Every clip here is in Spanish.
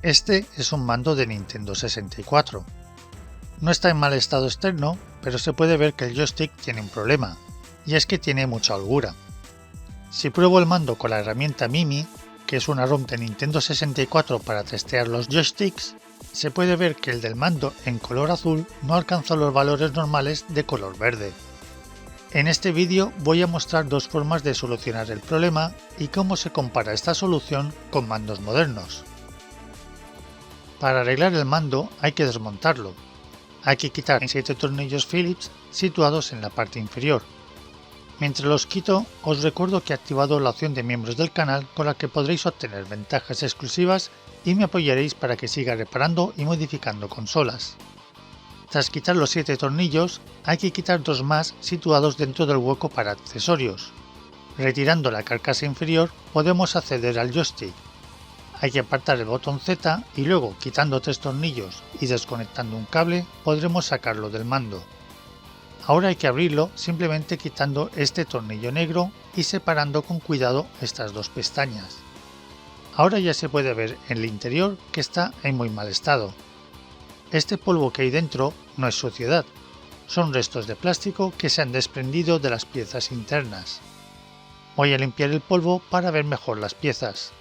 Este es un mando de Nintendo 64. No está en mal estado externo, pero se puede ver que el joystick tiene un problema, y es que tiene mucha holgura. Si pruebo el mando con la herramienta Mimi, que es una ROM de Nintendo 64 para testear los joysticks, se puede ver que el del mando en color azul no alcanza los valores normales de color verde. En este vídeo voy a mostrar dos formas de solucionar el problema y cómo se compara esta solución con mandos modernos. Para arreglar el mando hay que desmontarlo. Hay que quitar 7 tornillos Phillips situados en la parte inferior. Mientras los quito, os recuerdo que he activado la opción de miembros del canal con la que podréis obtener ventajas exclusivas y me apoyaréis para que siga reparando y modificando consolas. Tras quitar los 7 tornillos, hay que quitar 2 más situados dentro del hueco para accesorios. Retirando la carcasa inferior podemos acceder al joystick. Hay que apartar el botón Z y luego, quitando 3 tornillos y desconectando un cable, podremos sacarlo del mando. Ahora hay que abrirlo simplemente quitando este tornillo negro y separando con cuidado estas dos pestañas. Ahora ya se puede ver en el interior que está en muy mal estado. Este polvo que hay dentro no es suciedad, son restos de plástico que se han desprendido de las piezas internas. Voy a limpiar el polvo para ver mejor las piezas.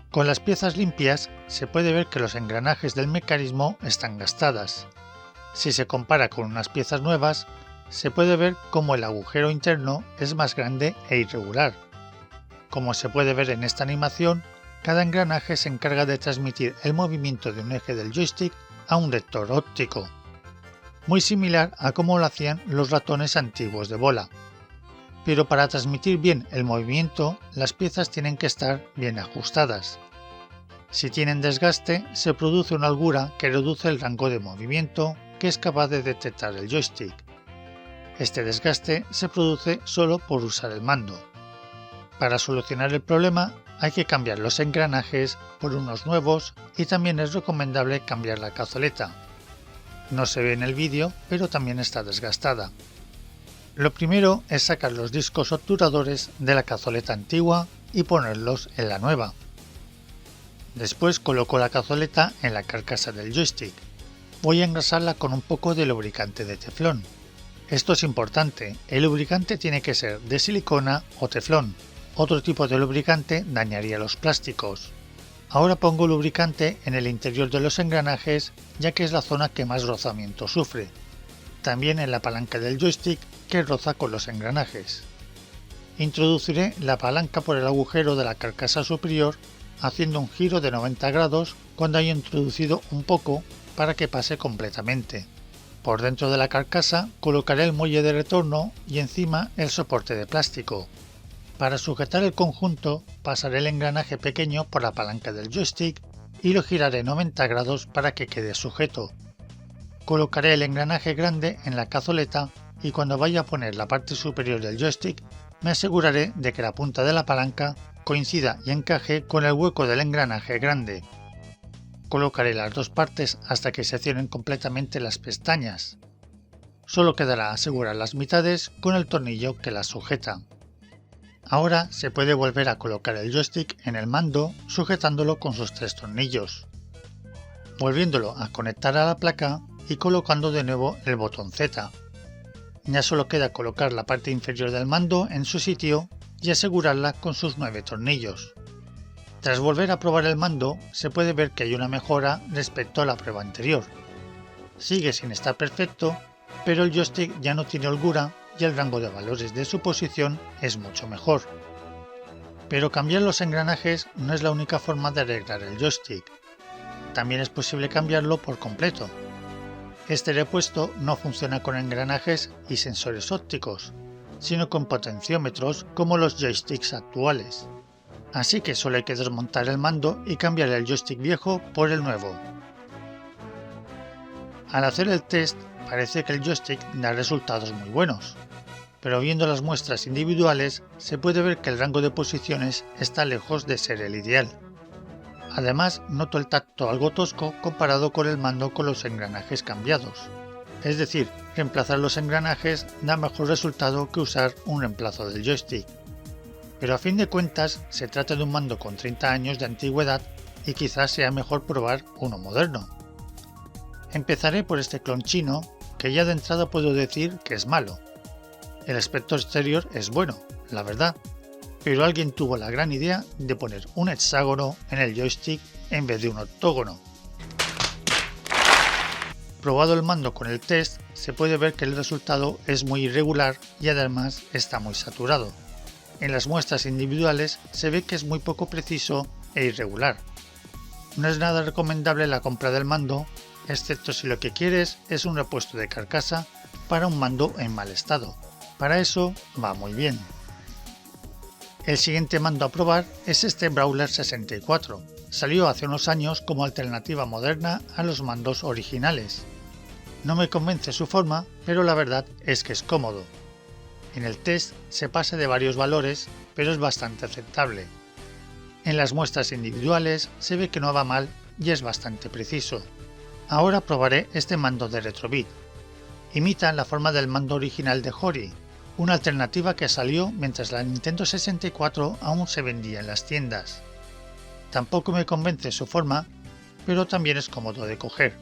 Con las piezas limpias se puede ver que los engranajes del mecanismo están gastadas. Si se compara con unas piezas nuevas, se puede ver cómo el agujero interno es más grande e irregular. Como se puede ver en esta animación, cada engranaje se encarga de transmitir el movimiento de un eje del joystick a un lector óptico, muy similar a como lo hacían los ratones antiguos de bola. Pero para transmitir bien el movimiento, las piezas tienen que estar bien ajustadas. Si tienen desgaste, se produce una holgura que reduce el rango de movimiento que es capaz de detectar el joystick. Este desgaste se produce solo por usar el mando. Para solucionar el problema hay que cambiar los engranajes por unos nuevos y también es recomendable cambiar la cazoleta. No se ve en el vídeo, pero también está desgastada. Lo primero es sacar los discos obturadores de la cazoleta antigua y ponerlos en la nueva. Después coloco la cazoleta en la carcasa del joystick. Voy a engrasarla con un poco de lubricante de teflón. Esto es importante, el lubricante tiene que ser de silicona o teflón. Otro tipo de lubricante dañaría los plásticos. Ahora pongo lubricante en el interior de los engranajes, ya que es la zona que más rozamiento sufre. También en la palanca del joystick, que roza con los engranajes. Introduciré la palanca por el agujero de la carcasa superior, haciendo un giro de 90 grados cuando haya introducido un poco para que pase completamente. Por dentro de la carcasa colocaré el muelle de retorno y encima el soporte de plástico. Para sujetar el conjunto pasaré el engranaje pequeño por la palanca del joystick y lo giraré 90 grados para que quede sujeto. Colocaré el engranaje grande en la cazoleta y cuando vaya a poner la parte superior del joystick me aseguraré de que la punta de la palanca coincida y encaje con el hueco del engranaje grande. Colocaré las dos partes hasta que se cierren completamente las pestañas. Solo quedará asegurar las mitades con el tornillo que las sujeta. Ahora se puede volver a colocar el joystick en el mando sujetándolo con sus 3 tornillos, volviéndolo a conectar a la placa y colocando de nuevo el botón Z. Ya solo queda colocar la parte inferior del mando en su sitio y asegurarla con sus 9 tornillos. Tras volver a probar el mando, se puede ver que hay una mejora respecto a la prueba anterior. Sigue sin estar perfecto, pero el joystick ya no tiene holgura y el rango de valores de su posición es mucho mejor. Pero cambiar los engranajes no es la única forma de arreglar el joystick. También es posible cambiarlo por completo. Este repuesto no funciona con engranajes y sensores ópticos, sino con potenciómetros como los joysticks actuales. Así que solo hay que desmontar el mando y cambiar el joystick viejo por el nuevo. Al hacer el test parece que el joystick da resultados muy buenos, pero viendo las muestras individuales se puede ver que el rango de posiciones está lejos de ser el ideal. Además, noto el tacto algo tosco comparado con el mando con los engranajes cambiados. Es decir, reemplazar los engranajes da mejor resultado que usar un reemplazo del joystick. pero a fin de cuentas se trata de un mando con 30 años de antigüedad y quizás sea mejor probar uno moderno. Empezaré por este clon chino, que ya de entrada puedo decir que es malo. El aspecto exterior es bueno, la verdad, pero alguien tuvo la gran idea de poner un hexágono en el joystick en vez de un octógono. Probado el mando con el test, se puede ver que el resultado es muy irregular y además está muy saturado. En las muestras individuales se ve que es muy poco preciso e irregular. No es nada recomendable la compra del mando, excepto si lo que quieres es un repuesto de carcasa para un mando en mal estado. Para eso va muy bien. El siguiente mando a probar es este Brawler 64. Salió hace unos años como alternativa moderna a los mandos originales. No me convence su forma, pero la verdad es que es cómodo. En el test se pasa de varios valores, pero es bastante aceptable. En las muestras individuales se ve que no va mal y es bastante preciso. Ahora probaré este mando de Retrobit. Imita la forma del mando original de Hori, una alternativa que salió mientras la Nintendo 64 aún se vendía en las tiendas. Tampoco me convence su forma, pero también es cómodo de coger.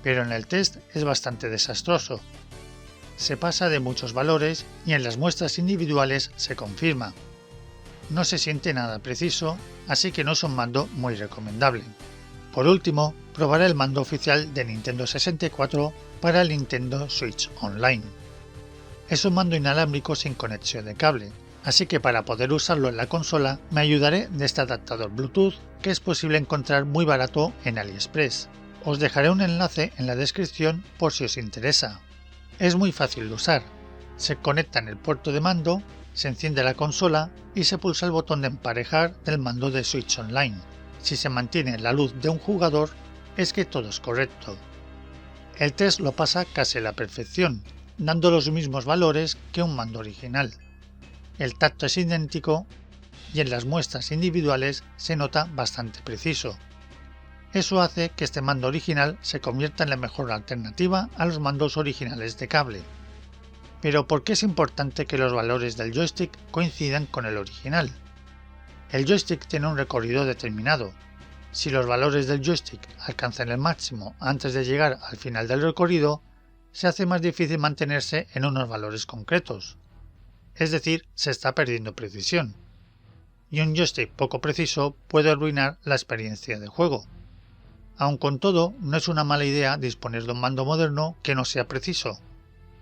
Pero en el test es bastante desastroso. Se pasa de muchos valores y en las muestras individuales se confirma. No se siente nada preciso, así que no es un mando muy recomendable. Por último, probaré el mando oficial de Nintendo 64 para el Nintendo Switch Online. Es un mando inalámbrico sin conexión de cable, así que para poder usarlo en la consola me ayudaré de este adaptador Bluetooth que es posible encontrar muy barato en AliExpress. Os dejaré un enlace en la descripción por si os interesa. Es muy fácil de usar. Se conecta en el puerto de mando, se enciende la consola y se pulsa el botón de emparejar del mando de Switch Online. Si se mantiene la luz de un jugador, es que todo es correcto. El test lo pasa casi a la perfección, dando los mismos valores que un mando original. El tacto es idéntico y en las muestras individuales se nota bastante preciso. Eso hace que este mando original se convierta en la mejor alternativa a los mandos originales de cable. Pero ¿por qué es importante que los valores del joystick coincidan con el original? El joystick tiene un recorrido determinado. Si los valores del joystick alcanzan el máximo antes de llegar al final del recorrido, se hace más difícil mantenerse en unos valores concretos. Es decir, se está perdiendo precisión. Y un joystick poco preciso puede arruinar la experiencia de juego. Aun con todo, no es una mala idea disponer de un mando moderno que no sea preciso.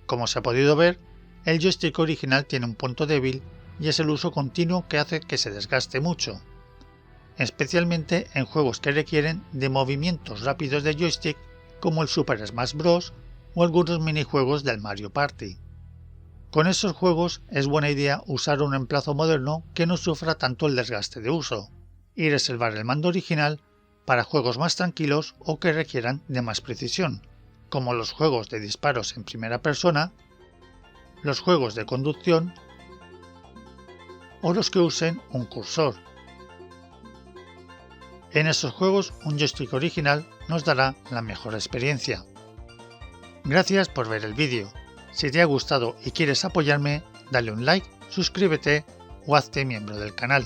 Como se ha podido ver, el joystick original tiene un punto débil y es el uso continuo que hace que se desgaste mucho, especialmente en juegos que requieren de movimientos rápidos de joystick como el Super Smash Bros. O algunos minijuegos del Mario Party. Con esos juegos es buena idea usar un reemplazo moderno que no sufra tanto el desgaste de uso, y reservar el mando original para juegos más tranquilos o que requieran de más precisión, como los juegos de disparos en primera persona, los juegos de conducción o los que usen un cursor. En esos juegos un joystick original nos dará la mejor experiencia. Gracias por ver el vídeo. Si te ha gustado y quieres apoyarme, dale un like, suscríbete o hazte miembro del canal.